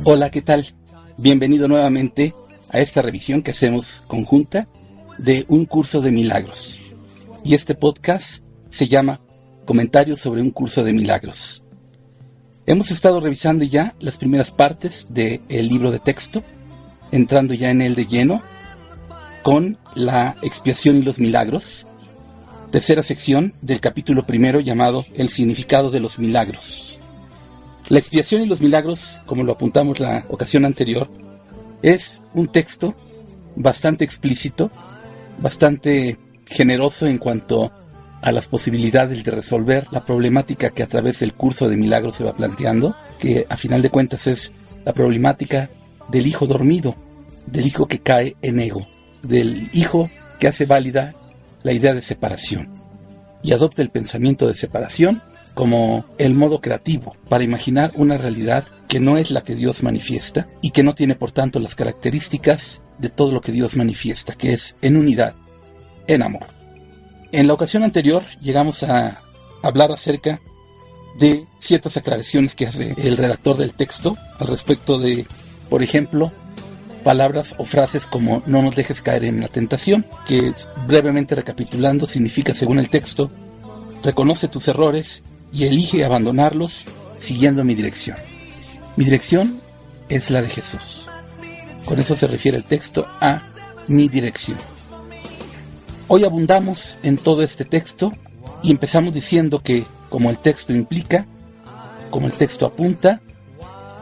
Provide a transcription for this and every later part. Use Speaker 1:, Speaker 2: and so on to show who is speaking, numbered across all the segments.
Speaker 1: Hola, ¿qué tal? Bienvenido nuevamente a esta revisión que hacemos conjunta de un curso de milagros. Y este podcast se llama Comentarios sobre un curso de milagros. Hemos estado revisando ya las primeras partes del libro de texto, entrando ya en él de lleno, con la expiación y los milagros. Tercera sección del capítulo primero llamado El significado de los milagros. La expiación y los milagros, como lo apuntamos la ocasión anterior, es un texto bastante explícito, bastante generoso en cuanto a las posibilidades de resolver la problemática que a través del curso de milagros se va planteando, que a final de cuentas es la problemática del hijo dormido, del hijo que cae en ego, del hijo que hace válida la idea de separación y adopta el pensamiento de separación como el modo creativo para imaginar una realidad que no es la que Dios manifiesta y que no tiene por tanto las características de todo lo que Dios manifiesta, que es en unidad, en amor. En la ocasión anterior llegamos a hablar acerca de ciertas aclaraciones que hace el redactor del texto al respecto de, por ejemplo, palabras o frases como no nos dejes caer en la tentación, que brevemente recapitulando significa, según el texto, reconoce tus errores y elige abandonarlos siguiendo mi dirección. Mi dirección es la de Jesús. Con eso se refiere el texto a mi dirección. Hoy abundamos en todo este texto y empezamos diciendo que, como el texto implica, como el texto apunta,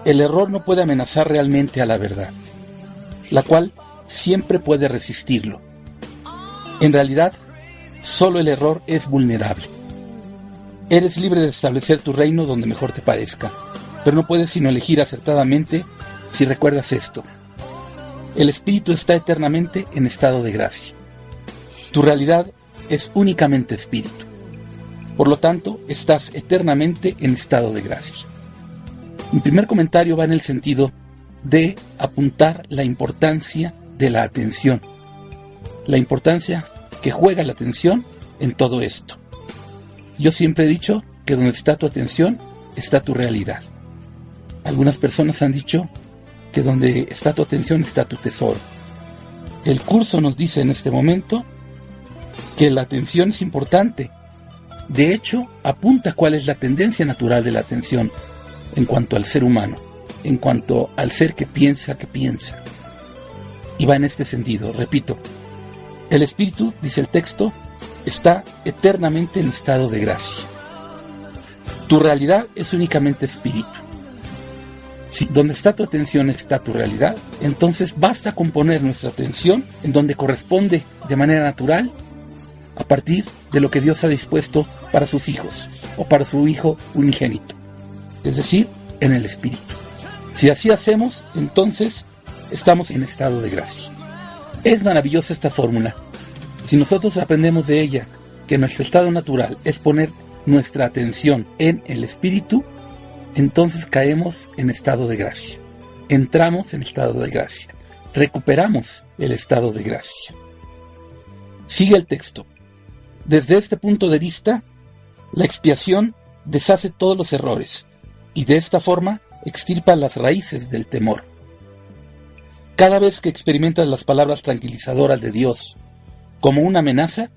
Speaker 1: el error no puede amenazar realmente a la verdad, la cual siempre puede resistirlo. En realidad, solo el error es vulnerable. Eres libre de establecer tu reino donde mejor te parezca, pero no puedes sino elegir acertadamente si recuerdas esto. El espíritu está eternamente en estado de gracia. Tu realidad es únicamente espíritu. Por lo tanto, estás eternamente en estado de gracia. Mi primer comentario va en el sentido de apuntar la importancia de la atención. La importancia que juega la atención en todo esto. Yo siempre he dicho que donde está tu atención, está tu realidad. Algunas personas han dicho que donde está tu atención, está tu tesoro. El curso nos dice en este momento que la atención es importante. De hecho, apunta cuál es la tendencia natural de la atención en cuanto al ser humano, en cuanto al ser que piensa. Y va en este sentido, repito, el espíritu, dice el texto, está eternamente en estado de gracia. Tu realidad es únicamente espíritu. Si donde está tu atención está tu realidad, entonces basta con poner nuestra atención en donde corresponde de manera natural a partir de lo que Dios ha dispuesto para sus hijos o para su hijo unigénito, es decir, en el espíritu. Si así hacemos, entonces estamos en estado de gracia. Es maravillosa esta fórmula. Si nosotros aprendemos de ella que nuestro estado natural es poner nuestra atención en el espíritu, entonces caemos en estado de gracia. Entramos en estado de gracia. Recuperamos el estado de gracia. Sigue el texto. Desde este punto de vista, la expiación deshace todos los errores y de esta forma extirpa las raíces del temor. Cada vez que experimentas las palabras tranquilizadoras de Dios como una amenaza,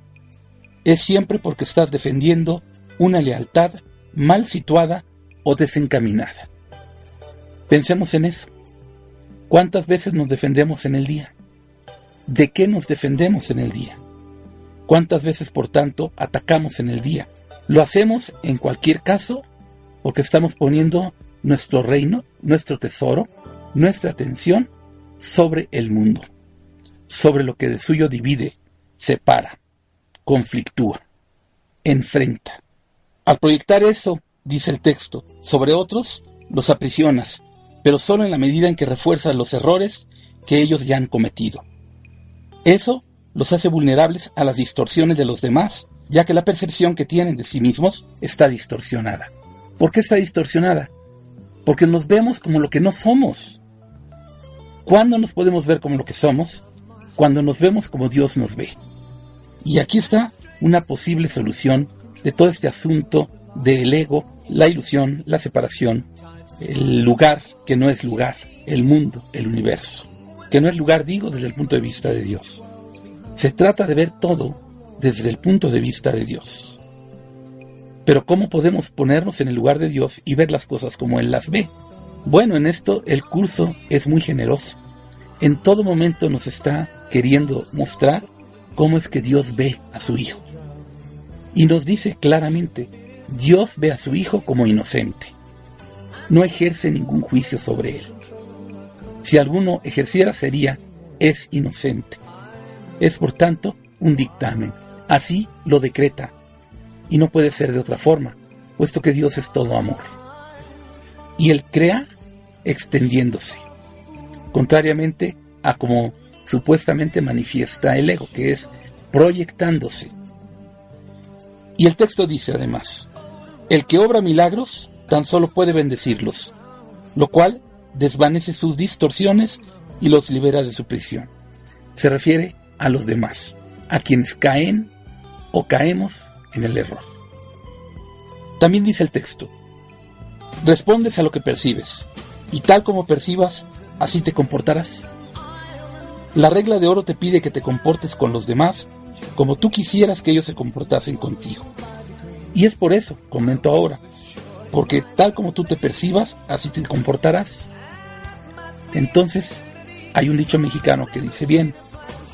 Speaker 1: es siempre porque estás defendiendo una lealtad mal situada o desencaminada. Pensemos en eso. ¿Cuántas veces nos defendemos en el día? ¿De qué nos defendemos en el día? ¿Cuántas veces, por tanto, atacamos en el día? Lo hacemos, en cualquier caso, porque estamos poniendo nuestro reino, nuestro tesoro, nuestra atención sobre el mundo, sobre lo que de suyo divide, separa, conflictúa, enfrenta. Al proyectar eso, dice el texto, sobre otros, los aprisionas, pero solo en la medida en que refuerzas los errores que ellos ya han cometido. Eso los hace vulnerables a las distorsiones de los demás, ya que la percepción que tienen de sí mismos está distorsionada. ¿Por qué está distorsionada? Porque nos vemos como lo que no somos. ¿Cuándo nos podemos ver como lo que somos? Cuando nos vemos como Dios nos ve. Y aquí está una posible solución de todo este asunto del ego, la ilusión, la separación, el lugar que no es lugar, el mundo, el universo, que no es lugar, digo, desde el punto de vista de Dios. Se trata de ver todo desde el punto de vista de Dios. Pero ¿cómo podemos ponernos en el lugar de Dios y ver las cosas como Él las ve? Bueno, en esto el curso es muy generoso. En todo momento nos está queriendo mostrar cómo es que Dios ve a su Hijo. Y nos dice claramente, Dios ve a su Hijo como inocente. No ejerce ningún juicio sobre Él. Si alguno ejerciera sería, es inocente. Es por tanto un dictamen. Así lo decreta. Y no puede ser de otra forma, puesto que Dios es todo amor. Y Él crea extendiéndose, contrariamente a como supuestamente manifiesta el ego, que es proyectándose. Y el texto dice además, el que obra milagros tan solo puede bendecirlos, lo cual desvanece sus distorsiones y los libera de su prisión. Se refiere a los demás, a quienes caen o caemos en el error. También dice el texto, respondes a lo que percibes, y tal como percibas, así te comportarás. La regla de oro te pide que te comportes con los demás como tú quisieras que ellos se comportasen contigo. Y es por eso, comento ahora, porque tal como tú te percibas, así te comportarás. Entonces, hay un dicho mexicano que dice bien,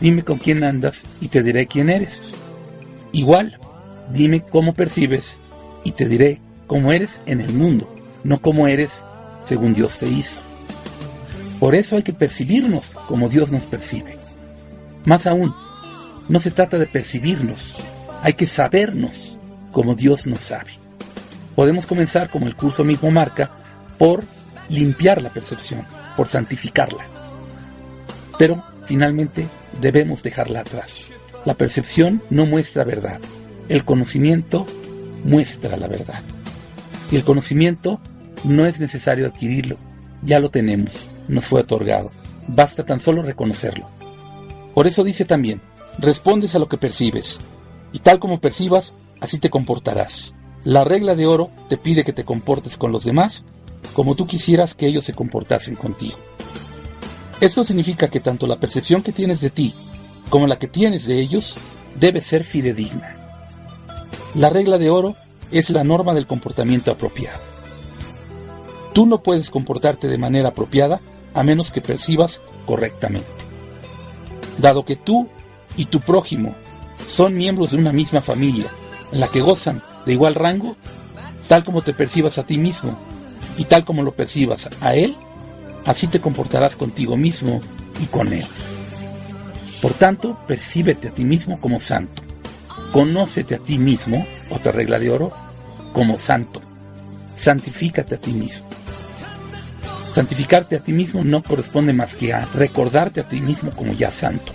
Speaker 1: dime con quién andas y te diré quién eres. Igual, dime cómo percibes y te diré cómo eres en el mundo, no cómo eres según Dios te hizo. Por eso hay que percibirnos como Dios nos percibe. Más aún, no se trata de percibirnos, hay que sabernos como Dios nos sabe. Podemos comenzar, como el curso mismo marca, por limpiar la percepción, por santificarla. Pero, finalmente, debemos dejarla atrás. La percepción no muestra verdad, el conocimiento muestra la verdad. Y el conocimiento no es necesario adquirirlo, ya lo tenemos, nos fue otorgado, basta tan solo reconocerlo. Por eso dice también, respondes a lo que percibes, y tal como percibas, así te comportarás. La regla de oro te pide que te comportes con los demás como tú quisieras que ellos se comportasen contigo. Esto significa que tanto la percepción que tienes de ti como la que tienes de ellos debe ser fidedigna. La regla de oro es la norma del comportamiento apropiado. Tú no puedes comportarte de manera apropiada a menos que percibas correctamente. Dado que tú y tu prójimo son miembros de una misma familia en la que gozan de igual rango, tal como te percibas a ti mismo y tal como lo percibas a él, así te comportarás contigo mismo y con él. Por tanto, percíbete a ti mismo como santo. Conócete a ti mismo, otra regla de oro, como santo. Santifícate a ti mismo. Santificarte a ti mismo no corresponde más que a recordarte a ti mismo como ya santo.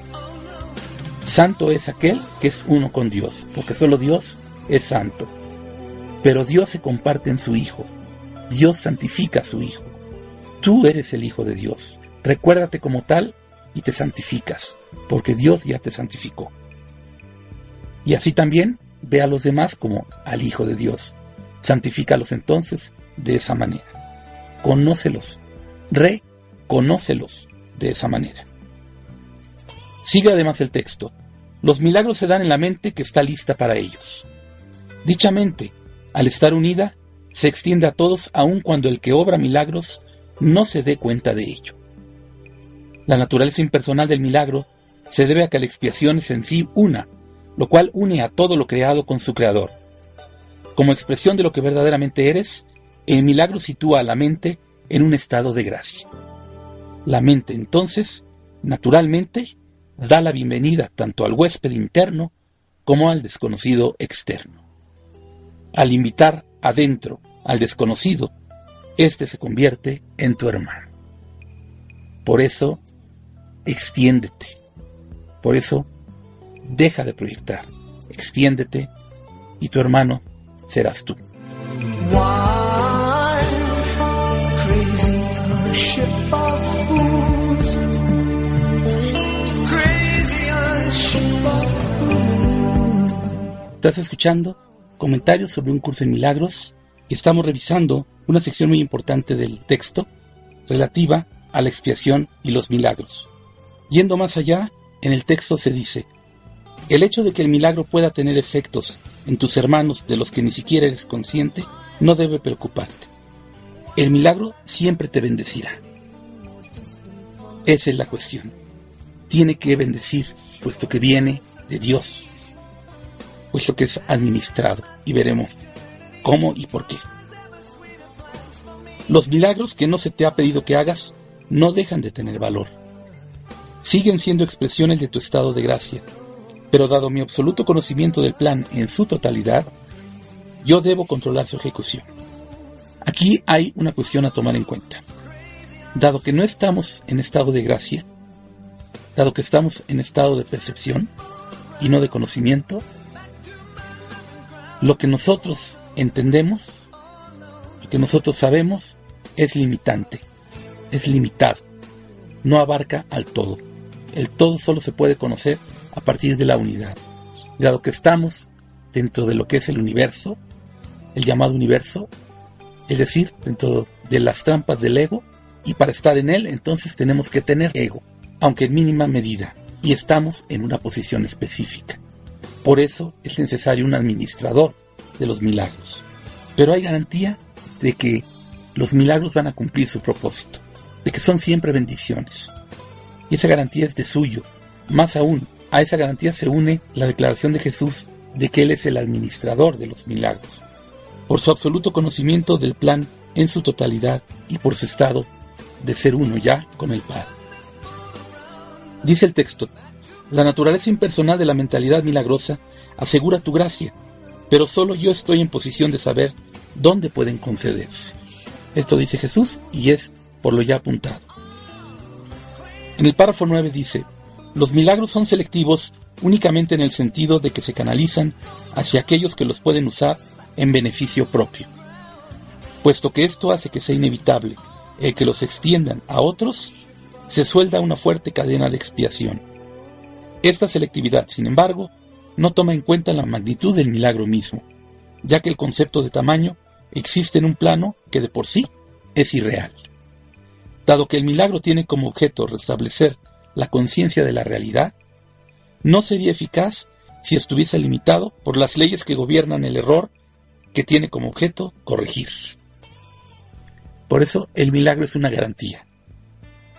Speaker 1: Santo es aquel que es uno con Dios, porque solo Dios es santo. Pero Dios se comparte en su Hijo. Dios santifica a su Hijo. Tú eres el Hijo de Dios. Recuérdate como tal y te santificas, porque Dios ya te santificó. Y así también ve a los demás como al Hijo de Dios. Santifícalos entonces de esa manera. Conócelos, reconócelos de esa manera. Sigue además el texto. Los milagros se dan en la mente que está lista para ellos. Dicha mente, al estar unida, se extiende a todos aun cuando el que obra milagros no se dé cuenta de ello. La naturaleza impersonal del milagro se debe a que la expiación es en sí una, lo cual une a todo lo creado con su creador. Como expresión de lo que verdaderamente eres, el milagro sitúa a la mente en un estado de gracia. La mente, entonces, naturalmente, da la bienvenida tanto al huésped interno como al desconocido externo. Al invitar adentro al desconocido, éste se convierte en tu hermano. Por eso, extiéndete. Por eso, deja de proyectar. Extiéndete y tu hermano serás tú. Estás escuchando comentarios sobre un curso en milagros y estamos revisando una sección muy importante del texto relativa a la expiación y los milagros. Yendo más allá, en el texto se dice: el hecho de que el milagro pueda tener efectos en tus hermanos de los que ni siquiera eres consciente no debe preocuparte. El milagro siempre te bendecirá. Esa es la cuestión. Tiene que bendecir, puesto que viene de Dios, puesto que es administrado, y veremos cómo y por qué. Los milagros que no se te ha pedido que hagas no dejan de tener valor. Siguen siendo expresiones de tu estado de gracia, pero dado mi absoluto conocimiento del plan en su totalidad, yo debo controlar su ejecución. Aquí hay una cuestión a tomar en cuenta. Dado que no estamos en estado de gracia, dado que estamos en estado de percepción y no de conocimiento, lo que nosotros entendemos, lo que nosotros sabemos, es limitante, es limitado, no abarca al todo. El todo solo se puede conocer a partir de la unidad. Dado que estamos dentro de lo que es el universo, el llamado universo, es decir, dentro de las trampas del ego, y para estar en él, entonces tenemos que tener ego, aunque en mínima medida, y estamos en una posición específica. Por eso es necesario un administrador de los milagros. Pero hay garantía de que los milagros van a cumplir su propósito, de que son siempre bendiciones. Y esa garantía es de suyo. Más aún, a esa garantía se une la declaración de Jesús de que Él es el administrador de los milagros, por su absoluto conocimiento del plan en su totalidad y por su estado de ser uno ya con el Padre. Dice el texto: la naturaleza impersonal de la mentalidad milagrosa asegura tu gracia, pero solo yo estoy en posición de saber dónde pueden concederse. Esto dice Jesús y es por lo ya apuntado. En el párrafo 9 dice: los milagros son selectivos únicamente en el sentido de que se canalizan hacia aquellos que los pueden usar en beneficio propio. Puesto que esto hace que sea inevitable el que los extiendan a otros, se suelda una fuerte cadena de expiación. Esta selectividad, sin embargo, no toma en cuenta la magnitud del milagro mismo, ya que el concepto de tamaño existe en un plano que de por sí es irreal. Dado que el milagro tiene como objeto restablecer la conciencia de la realidad, no sería eficaz si estuviese limitado por las leyes que gobiernan el error que tiene como objeto corregir. Por eso el milagro es una garantía.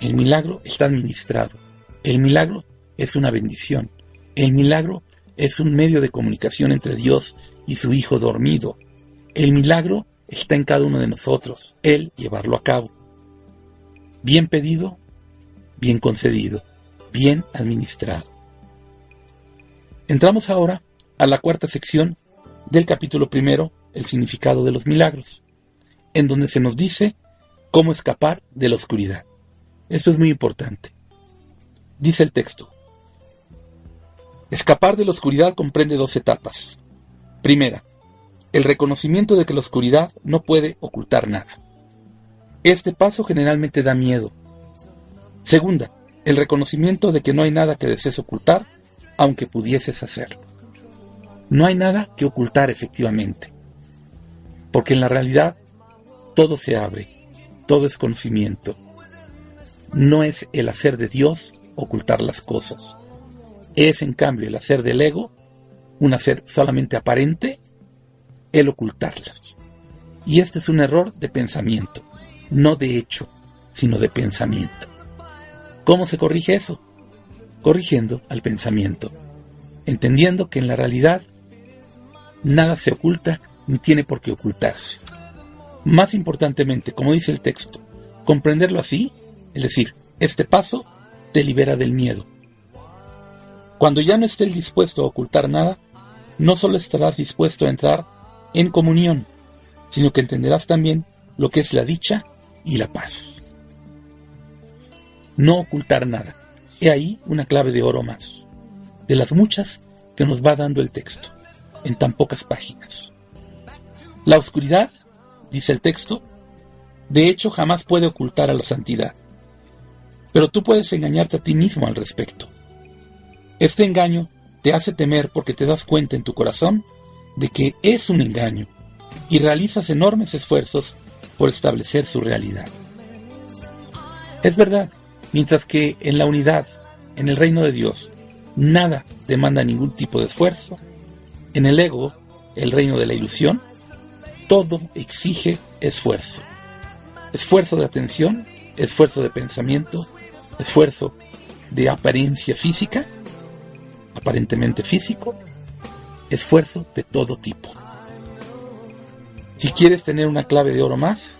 Speaker 1: El milagro está administrado. El milagro es una bendición. El milagro es un medio de comunicación entre Dios y su Hijo dormido. El milagro está en cada uno de nosotros, Él llevarlo a cabo. Bien pedido, bien concedido, bien administrado. Entramos ahora a la cuarta sección del capítulo primero, el significado de los milagros, en donde se nos dice cómo escapar de la oscuridad. Esto es muy importante. Dice el texto: escapar de la oscuridad comprende dos etapas. Primera, el reconocimiento de que la oscuridad no puede ocultar nada. Este paso generalmente da miedo. Segunda, el reconocimiento de que no hay nada que desees ocultar, aunque pudieses hacerlo. No hay nada que ocultar efectivamente, porque en la realidad todo se abre, todo es conocimiento. No es el hacer de Dios ocultar las cosas. Es en cambio el hacer del ego, un hacer solamente aparente, el ocultarlas. Y este es un error de pensamiento, no de hecho, sino de pensamiento. ¿Cómo se corrige eso? Corrigiendo al pensamiento, entendiendo que en la realidad nada se oculta ni tiene por qué ocultarse. Más importantemente, como dice el texto, comprenderlo así, es decir, este paso te libera del miedo. Cuando ya no estés dispuesto a ocultar nada, no solo estarás dispuesto a entrar en comunión, sino que entenderás también lo que es la dicha y la paz. No ocultar nada. He ahí una clave de oro más, de las muchas que nos va dando el texto, en tan pocas páginas. La oscuridad, dice el texto, de hecho jamás puede ocultar a la santidad, pero tú puedes engañarte a ti mismo al respecto. Este engaño te hace temer porque te das cuenta en tu corazón de que es un engaño y realizas enormes esfuerzos por establecer su realidad. Es verdad, mientras que en la unidad, en el reino de Dios, nada demanda ningún tipo de esfuerzo, en el ego, el reino de la ilusión, todo exige esfuerzo. Esfuerzo de atención, esfuerzo de pensamiento, esfuerzo de apariencia física, aparentemente físico, esfuerzo de todo tipo. Si quieres tener una clave de oro más,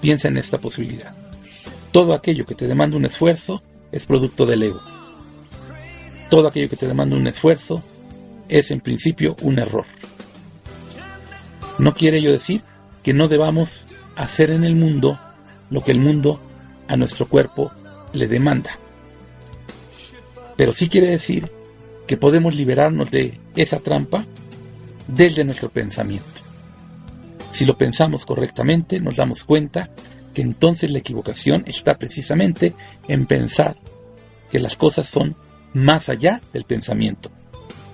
Speaker 1: piensa en esta posibilidad. Todo aquello que te demanda un esfuerzo es producto del ego. Todo aquello que te demanda un esfuerzo es en principio un error. No quiere ello decir que no debamos hacer en el mundo lo que el mundo a nuestro cuerpo le demanda. Pero sí quiere decir que podemos liberarnos de esa trampa desde nuestro pensamiento. Si lo pensamos correctamente, nos damos cuenta que entonces la equivocación está precisamente en pensar que las cosas son más allá del pensamiento.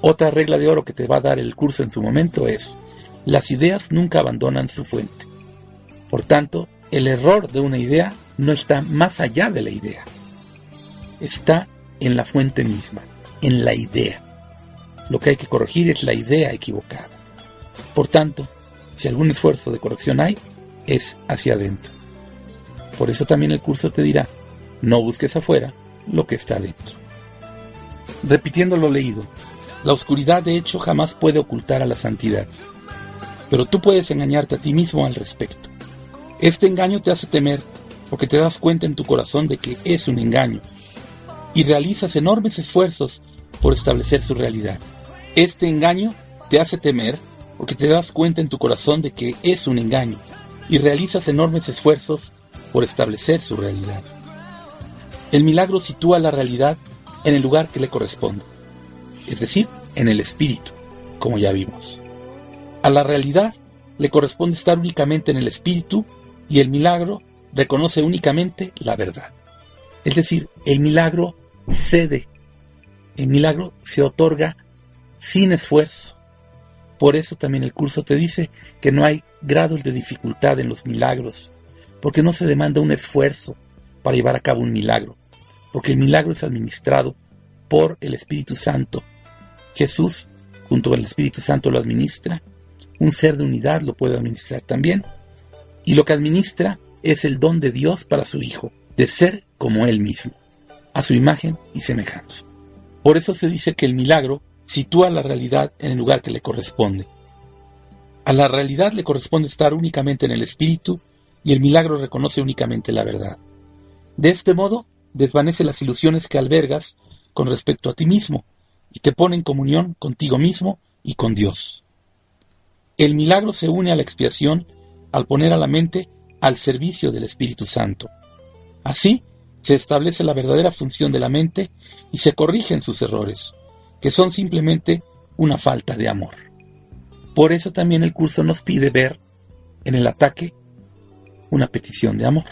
Speaker 1: Otra regla de oro que te va a dar el curso en su momento es: las ideas nunca abandonan su fuente. Por tanto, el error de una idea no está más allá de la idea. Está en la fuente misma, en la idea. Lo que hay que corregir es la idea equivocada. Por tanto, si algún esfuerzo de corrección hay, es hacia adentro. Por eso también el curso te dirá: no busques afuera lo que está adentro. Repitiendo lo leído, la oscuridad de hecho jamás puede ocultar a la santidad. Pero tú puedes engañarte a ti mismo al respecto. Este engaño te hace temer porque te das cuenta en tu corazón de que es un engaño y realizas enormes esfuerzos por establecer su realidad. Este engaño te hace temer porque te das cuenta en tu corazón de que es un engaño y realizas enormes esfuerzos por establecer su realidad. El milagro sitúa la realidad en el lugar que le corresponde, es decir, en el espíritu, como ya vimos. A la realidad le corresponde estar únicamente en el espíritu y el milagro reconoce únicamente la verdad. Es decir, el milagro cede, el milagro se otorga sin esfuerzo. Por eso también el curso te dice que no hay grados de dificultad en los milagros, porque no se demanda un esfuerzo para llevar a cabo un milagro, porque el milagro es administrado por el Espíritu Santo. Jesús, junto con el Espíritu Santo, lo administra. Un ser de unidad lo puede administrar también. Y lo que administra es el don de Dios para su Hijo, de ser como Él mismo, a su imagen y semejanza. Por eso se dice que el milagro sitúa la realidad en el lugar que le corresponde. A la realidad le corresponde estar únicamente en el Espíritu y el milagro reconoce únicamente la verdad. De este modo, desvanece las ilusiones que albergas con respecto a ti mismo y te pone en comunión contigo mismo y con Dios. El milagro se une a la expiación al poner a la mente al servicio del Espíritu Santo. Así, se establece la verdadera función de la mente y se corrigen sus errores, que son simplemente una falta de amor. Por eso también el curso nos pide ver en el ataque una petición de amor.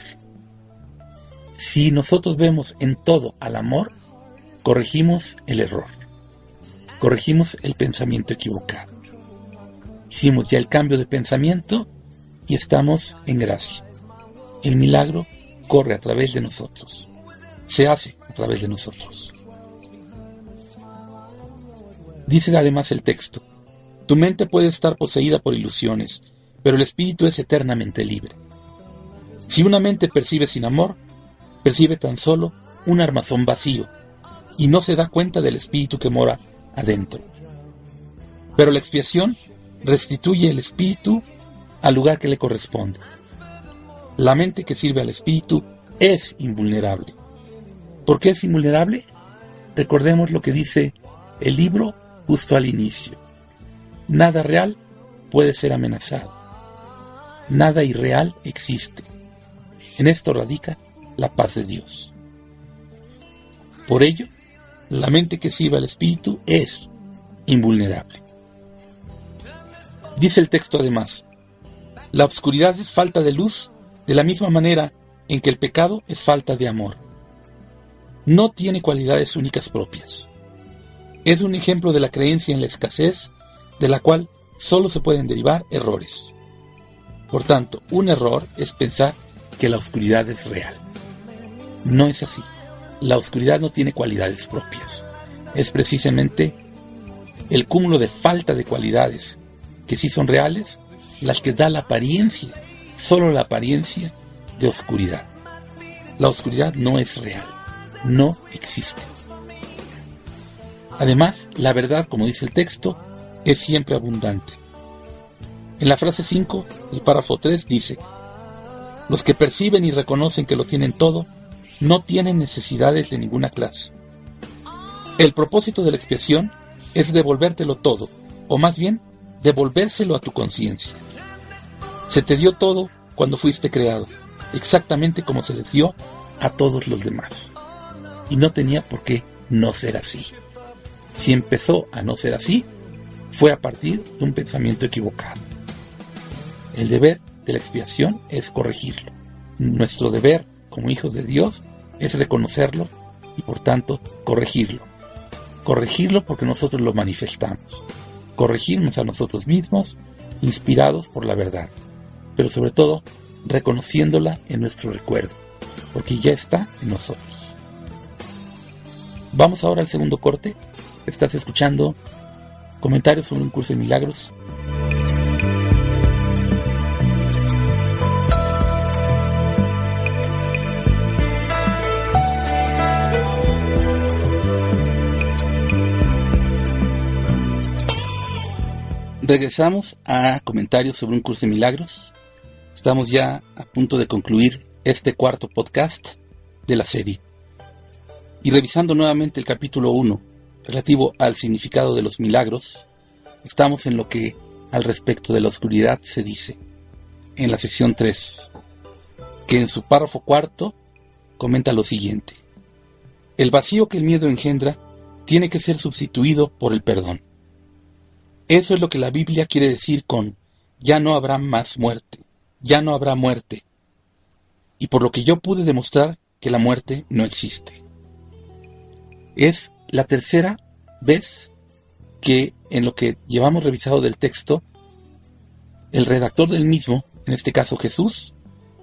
Speaker 1: Si nosotros vemos en todo al amor, corregimos el error, corregimos el pensamiento equivocado. Hicimos ya el cambio de pensamiento y estamos en gracia. El milagro corre a través de nosotros, se hace a través de nosotros. Dice además el texto: tu mente puede estar poseída por ilusiones, pero el espíritu es eternamente libre. Si una mente percibe sin amor, percibe tan solo un armazón vacío y no se da cuenta del espíritu que mora adentro. Pero la expiación restituye el espíritu al lugar que le corresponde. La mente que sirve al espíritu es invulnerable. ¿Por qué es invulnerable? Recordemos lo que dice el libro justo al inicio. Nada real puede ser amenazado. Nada irreal existe. En esto radica la paz de Dios. Por ello, la mente que sirve al espíritu es invulnerable. Dice el texto además: la obscuridad es falta de luz de la misma manera en que el pecado es falta de amor. No tiene cualidades únicas propias. Es un ejemplo de la creencia en la escasez, de la cual solo se pueden derivar errores. Por tanto, un error es pensar que la oscuridad es real. No es así. La oscuridad no tiene cualidades propias. Es precisamente el cúmulo de falta de cualidades que sí son reales las que da la apariencia, solo la apariencia de oscuridad. La oscuridad no es real, no existe. Además, la verdad, como dice el texto, es siempre abundante. En la frase 5, el párrafo 3 dice: los que perciben y reconocen que lo tienen todo, no tienen necesidades de ninguna clase. El propósito de la expiación es devolvértelo todo, o más bien, devolvérselo a tu conciencia. Se te dio todo cuando fuiste creado, exactamente como se les dio a todos los demás. Y no tenía por qué no ser así. Si empezó a no ser así, fue a partir de un pensamiento equivocado. El deber de la expiación es corregirlo. Nuestro deber como hijos de Dios es reconocerlo y por tanto corregirlo. Corregirlo porque nosotros lo manifestamos. Corregirnos a nosotros mismos, inspirados por la verdad. Pero sobre todo, reconociéndola en nuestro recuerdo, porque ya está en nosotros. Vamos ahora al segundo corte. Estás escuchando Comentarios sobre un curso de milagros. Regresamos a Comentarios sobre un curso de milagros. Estamos ya a punto de concluir este cuarto podcast de la serie. Y revisando nuevamente el capítulo 1, relativo al significado de los milagros, estamos en lo que al respecto de la oscuridad se dice, en la sección 3, que en su párrafo 4 comenta lo siguiente: el vacío que el miedo engendra tiene que ser sustituido por el perdón. Eso es lo que la Biblia quiere decir con ya no habrá más muerte, ya no habrá muerte, y por lo que yo pude demostrar que la muerte no existe. Es la tercera vez que en lo que llevamos revisado del texto, el redactor del mismo, en este caso Jesús,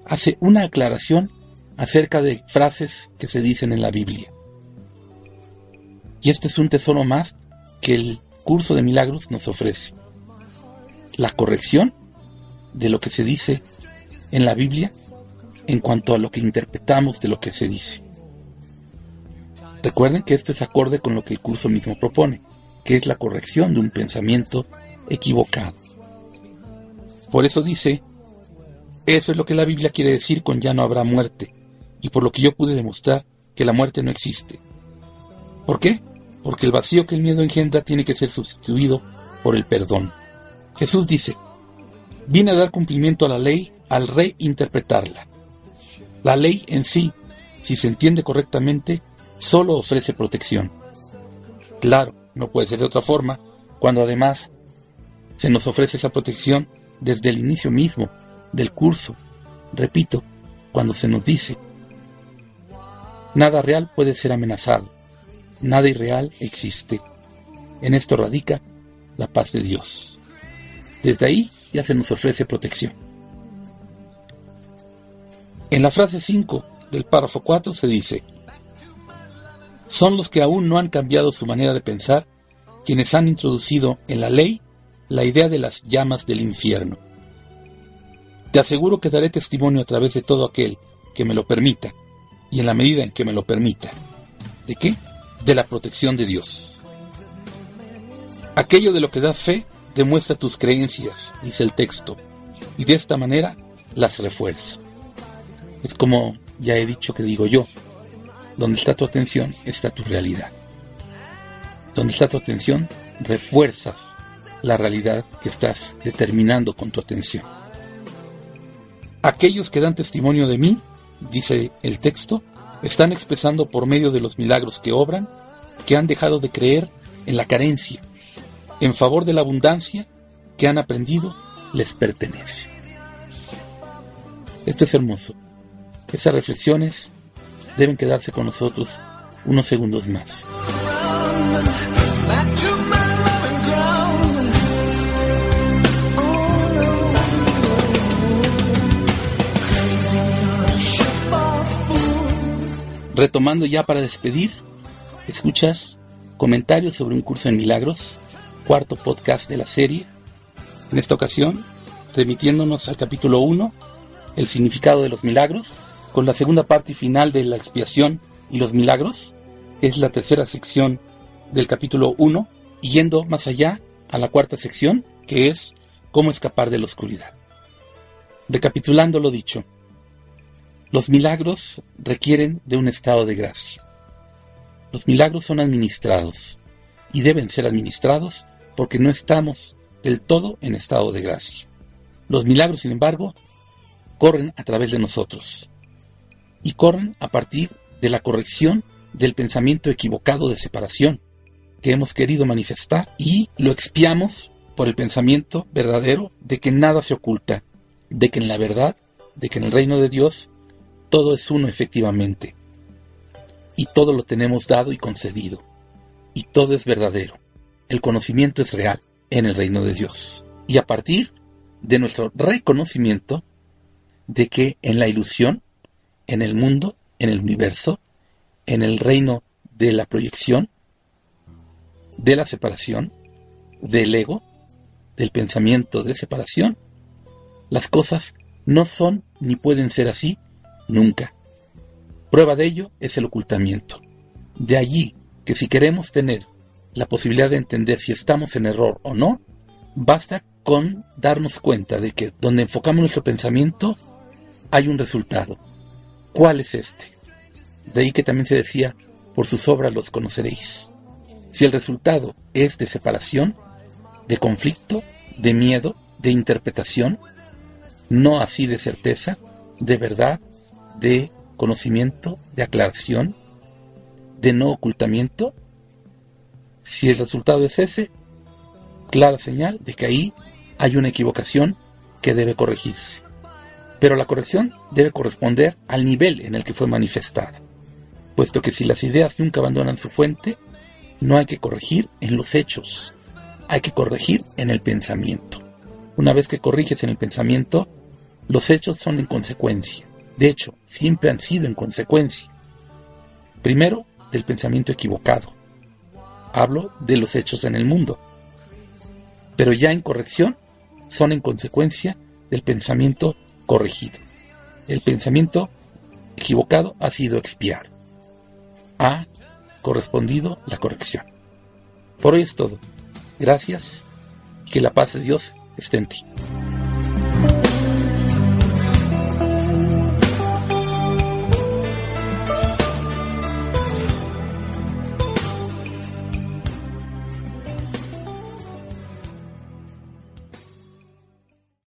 Speaker 1: hace una aclaración acerca de frases que se dicen en la Biblia. Y este es un tesoro más que el curso de milagros nos ofrece: la corrección de lo que se dice en la Biblia en cuanto a lo que interpretamos de lo que se dice. Recuerden que esto es acorde con lo que el curso mismo propone, que es la corrección de un pensamiento equivocado. Por eso dice: eso es lo que la Biblia quiere decir con ya no habrá muerte, y por lo que yo pude demostrar que la muerte no existe. ¿Por qué? Porque el vacío que el miedo engendra tiene que ser sustituido por el perdón. Jesús dice: vine a dar cumplimiento a la ley al reinterpretarla. La ley en sí, si se entiende correctamente, solo ofrece protección. Claro, no puede ser de otra forma, cuando además se nos ofrece esa protección desde el inicio mismo del curso. Repito, cuando se nos dice: nada real puede ser amenazado, nada irreal existe. En esto radica la paz de Dios. Desde ahí ya se nos ofrece protección. En la frase 5 del párrafo 4 se dice: son los que aún no han cambiado su manera de pensar quienes han introducido en la ley la idea de las llamas del infierno. Te aseguro que daré testimonio a través de todo aquel que me lo permita, y en la medida en que me lo permita. ¿De qué? De la protección de Dios. Aquello de lo que das fe demuestra tus creencias, dice el texto, y de esta manera las refuerza. Es como ya he dicho que digo yo: donde está tu atención, está tu realidad. Donde está tu atención, refuerzas la realidad que estás determinando con tu atención. Aquellos que dan testimonio de mí, dice el texto, están expresando por medio de los milagros que obran, que han dejado de creer en la carencia, en favor de la abundancia que han aprendido les pertenece. Esto es hermoso. Esas reflexiones deben quedarse con nosotros unos segundos más. Retomando ya para despedir, escuchas Comentarios sobre un curso en milagros, cuarto podcast de la serie. En esta ocasión, remitiéndonos al capítulo 1, el significado de los milagros, con la segunda parte y final de la expiación y los milagros, que es la tercera sección del capítulo 1, y yendo más allá a la cuarta sección, que es cómo escapar de la oscuridad. Recapitulando lo dicho, los milagros requieren de un estado de gracia. Los milagros son administrados y deben ser administrados porque no estamos del todo en estado de gracia. Los milagros, sin embargo, corren a través de nosotros y corren a partir de la corrección del pensamiento equivocado de separación que hemos querido manifestar, y lo expiamos por el pensamiento verdadero de que nada se oculta, de que en la verdad, de que en el reino de Dios todo es uno efectivamente, y todo lo tenemos dado y concedido, y todo es verdadero. El conocimiento es real en el reino de Dios. Y a partir de nuestro reconocimiento de que en la ilusión, en el mundo, en el universo, en el reino de la proyección, de la separación, del ego, del pensamiento de separación, las cosas no son ni pueden ser así nunca. Prueba de ello es el ocultamiento. De allí que si queremos tener la posibilidad de entender si estamos en error o no, basta con darnos cuenta de que donde enfocamos nuestro pensamiento hay un resultado. ¿Cuál es este? De ahí que también se decía, por sus obras los conoceréis. Si el resultado es de separación, de conflicto, de miedo, de interpretación, no así de certeza, de verdad, de conocimiento, de aclaración, de no ocultamiento, si el resultado es ese, clara señal de que ahí hay una equivocación que debe corregirse. Pero la corrección debe corresponder al nivel en el que fue manifestada, puesto que si las ideas nunca abandonan su fuente, no hay que corregir en los hechos, hay que corregir en el pensamiento. Una vez que corriges en el pensamiento, los hechos son en consecuencia. De hecho, siempre han sido en consecuencia. Primero, del pensamiento equivocado. Hablo de los hechos en el mundo. Pero ya en corrección, son en consecuencia del pensamiento corregido. El pensamiento equivocado ha sido expiado. Ha correspondido la corrección. Por hoy es todo. Gracias y que la paz de Dios esté en ti.